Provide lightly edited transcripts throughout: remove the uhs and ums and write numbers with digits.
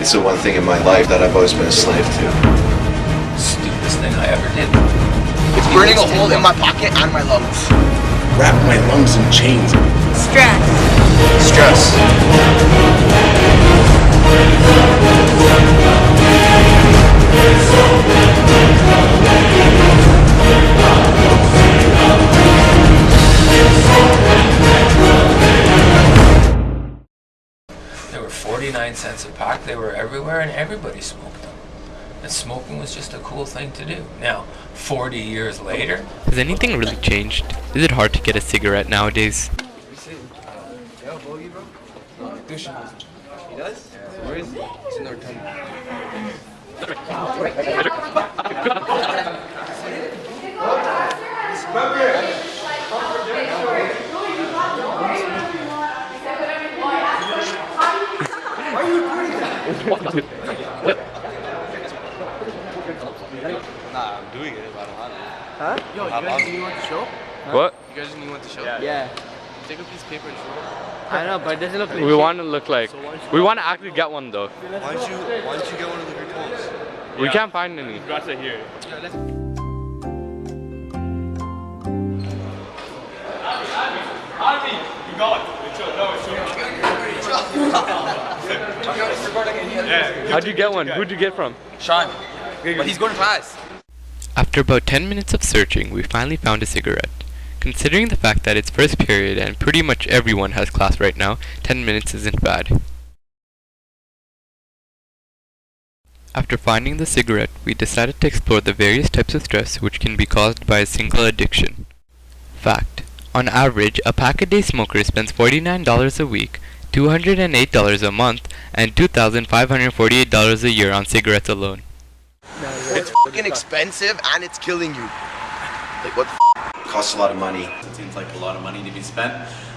It's the one thing in my life that I've always been a slave to. Stupidest thing I ever did. It's burning a hole in my pocket and my lungs. Wrap my lungs in chains. Stress. Stress. They were 49 cents a pack. They were everywhere, and everybody smoked them. And smoking was just a cool thing to do. Now, 40 years later, Has anything really changed? Is it hard to get a cigarette nowadays? He does? Where is he? He's in the rotunda. Nah, I'm doing it, but I don't have it. Huh? Yo, you guys didn't want to show? What? You guys didn't want to show? Yeah. Take a piece of paper and show. I know, but it doesn't look like We want to look like. We want to actually get one though. Why don't you get one of the Gritones? We can't find any. Got it here. How'd you get one? Who'd you get from? Sean. But he's going fast. After about 10 minutes of searching, we finally found a cigarette. Considering the fact that it's first period and pretty much everyone has class right now, 10 minutes isn't bad. After finding the cigarette, we decided to explore the various types of stress which can be caused by a single addiction. Fact: on average, a pack-a-day smoker spends $49 a week, $208 a month, and $2,548 a year on cigarettes alone. It's fucking expensive and it's killing you. Like what the It costs a lot of money. It seems like a lot of money to be spent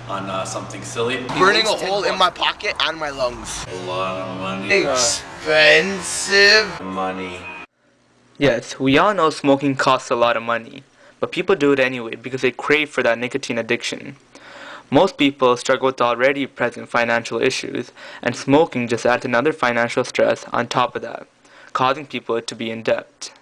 on something silly. Burning a hole in my pocket and my lungs. A lot of money. Expensive. Money. Yes, we all know smoking costs a lot of money, but people do it anyway because they crave for that nicotine addiction. Most people struggle with already present financial issues, and smoking just adds another financial stress on top of that, causing people to be in debt.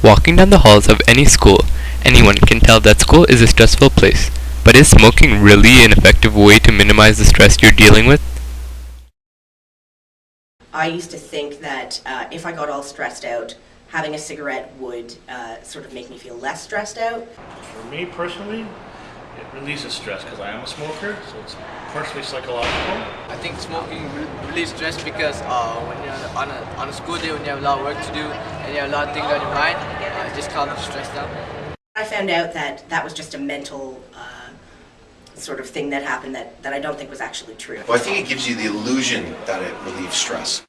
Walking down the halls of any school, anyone can tell that school is a stressful place. But is smoking really an effective way to minimize the stress you're dealing with? I used to think that if I got all stressed out, having a cigarette would sort of make me feel less stressed out. For me personally, it releases stress because I am a smoker, so it's partially psychological. I think smoking relieves stress because when you're on a school day, when you have a lot of work to do and you have a lot of things on your mind, it just calms the stress down. I found out that that was just a mental sort of thing that happened that I don't think was actually true. Well, I think it gives you the illusion that it relieves stress.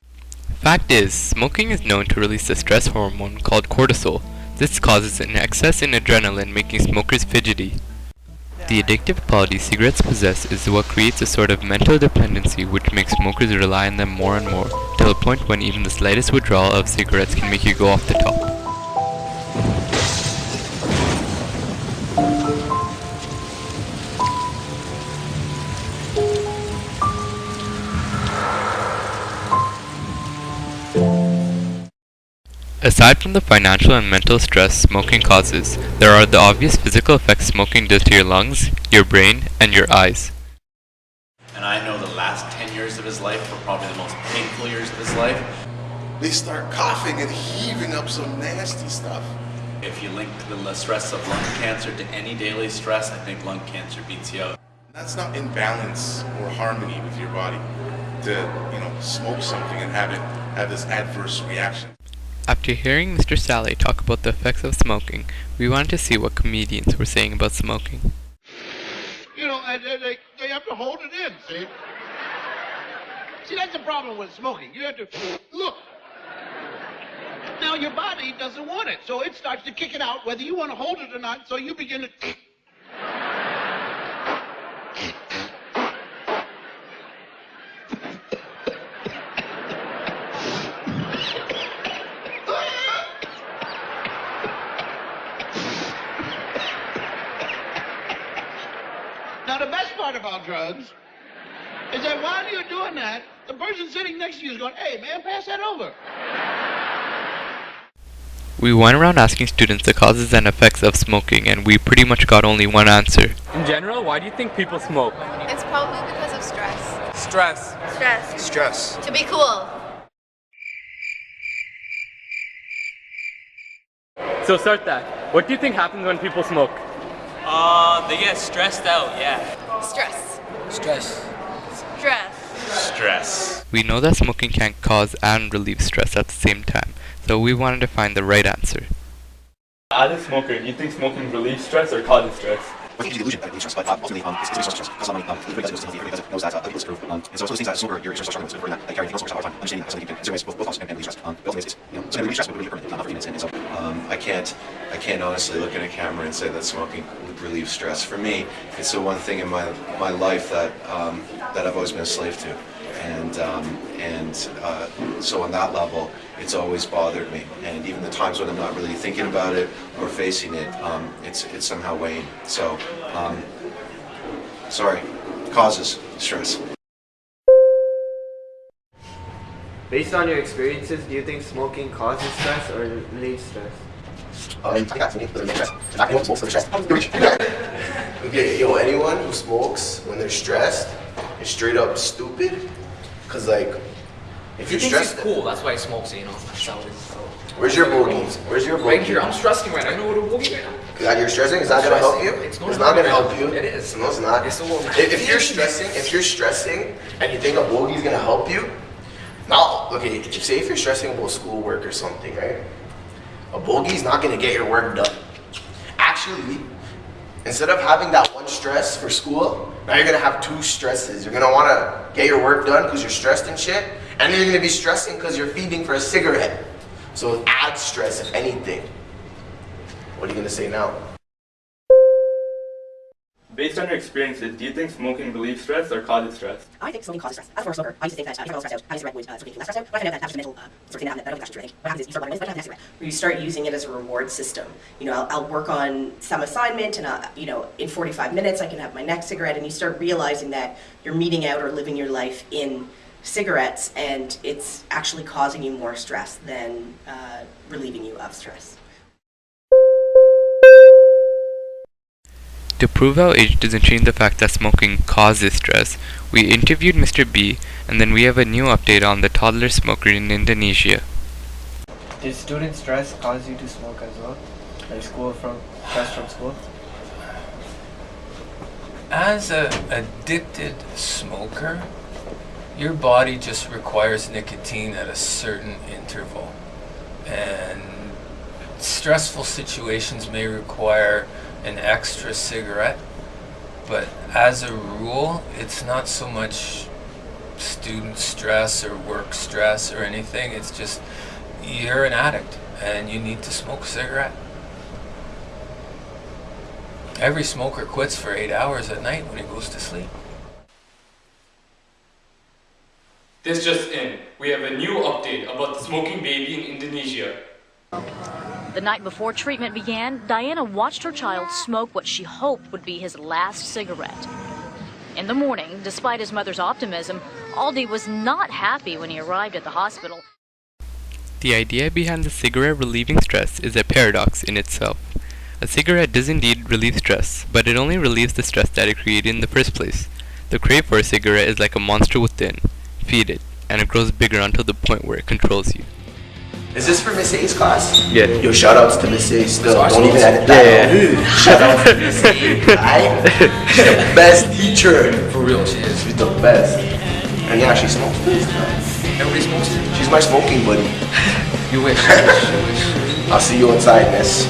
Fact is, smoking is known to release a stress hormone called cortisol. This causes an excess in adrenaline, making smokers fidgety. The addictive quality cigarettes possess is what creates a sort of mental dependency which makes smokers rely on them more and more, till a point when even the slightest withdrawal of cigarettes can make you go off the top. Aside from the financial and mental stress smoking causes, there are the obvious physical effects smoking does to your lungs, your brain, and your eyes. And I know the last 10 years of his life were probably the most painful years of his life. They start coughing and heaving up some nasty stuff. If you link the stress of lung cancer to any daily stress, I think lung cancer beats you out. That's not in balance or harmony with your body to, smoke something and have this adverse reaction. After hearing Mr. Sally talk about the effects of smoking, we wanted to see what comedians were saying about smoking. They have to hold it in, see? See, that's the problem with smoking. You have to look. Now your body doesn't want it, so it starts to kick it out whether you want to hold it or not, so you begin to... Now, the best part about drugs is that while you're doing that, the person sitting next to you is going, hey, man, pass that over. We went around asking students the causes and effects of smoking, and we pretty much got only one answer. In general, why do you think people smoke? It's probably because of stress. Stress. Stress. Stress. To be cool. So start that. What do you think happens when people smoke? They get stressed out, yeah. Stress. Stress. Stress. Stress. We know that smoking can cause and relieve stress at the same time, so we wanted to find the right answer. As a smoker, do you think smoking relieves stress or causes stress? I think it's the illusion that it relieves stress, but ultimately, it's a source of stress. Because a lot of money, everybody does it because it knows that other people screw. And so it's those things that as a smoker, you're struggling with, supporting that, like carrying things all the time, understanding that something you can, zero waste, both cause and relieve stress. But ultimately, it's, something relieves stress, but really permanent, not for minutes. And so, I can't honestly look in a camera and say that smoking would relieve stress. For me, it's the one thing in my life that I've always been a slave to. So on that level, it's always bothered me. And even the times when I'm not really thinking about it or facing it, it's somehow weighing. So, sorry, causes stress. Based on your experiences, do you think smoking causes stress or relieves stress? Okay, yo, anyone who smokes when they're stressed is straight up stupid. Cause like, if you're stressed, He's cool. That's why he smokes. You know. That's how it is. where's your bogeys? Where's your Right bogey? here. I'm stressing right now. I know what a boogie right now. That you're stressing? Is that gonna help you? It's not gonna help you. It is. No, it's not. It's a little. If you're stressing, and you think a bogey's gonna help you, now, okay, say if you're stressing about schoolwork or something, right? A bogey's not gonna get your work done. Actually, instead of having that one stress for school, now you're gonna have two stresses. You're gonna wanna get your work done because you're stressed and shit, and then you're gonna be stressing because you're feeding for a cigarette. So it adds stress, if anything. What are you gonna say now? Based on your experiences, do you think smoking relieves stress or causes stress? I think smoking causes stress. As a former smoker, I used to think that if I got all stressed out, having a cigarette would sort of make me less stressed out. But I found out that that's just a mental sort of thing that happened that I don't think that's true. I think what happens is you start wanting to have a cigarette. You start using it as a reward system. I'll work on some assignment and in 45 minutes I can have my next cigarette, and you start realizing that you're meeting out or living your life in cigarettes, and it's actually causing you more stress than relieving you of stress. To prove how age doesn't change the fact that smoking causes stress, we interviewed Mr. B, and then we have a new update on the toddler smoker in Indonesia. Did student stress cause you to smoke as well? Like stress from school? As an addicted smoker, your body just requires nicotine at a certain interval. And stressful situations may require an extra cigarette, but as a rule, it's not so much student stress or work stress or anything. It's just you're an addict and you need to smoke a cigarette. Every smoker quits for 8 hours at night when he goes to sleep. This just in. We have a new update about the smoking baby in Indonesia. The night before treatment began, Diana watched her child smoke what she hoped would be his last cigarette. In the morning, despite his mother's optimism, Aldi was not happy when he arrived at the hospital. The idea behind the cigarette relieving stress is a paradox in itself. A cigarette does indeed relieve stress, but it only relieves the stress that it created in the first place. The crave for a cigarette is like a monster within. Feed it, and it grows bigger until the point where it controls you. Is this for Miss A's class? Yeah. Yo, shout outs to Miss A still. Don't even edit that out. Shout out to Miss A. She's the best teacher. For real, she is. She's the best. And yeah, she smokes. Everybody smokes. She's my smoking buddy. You wish. I'll see you inside, Miss.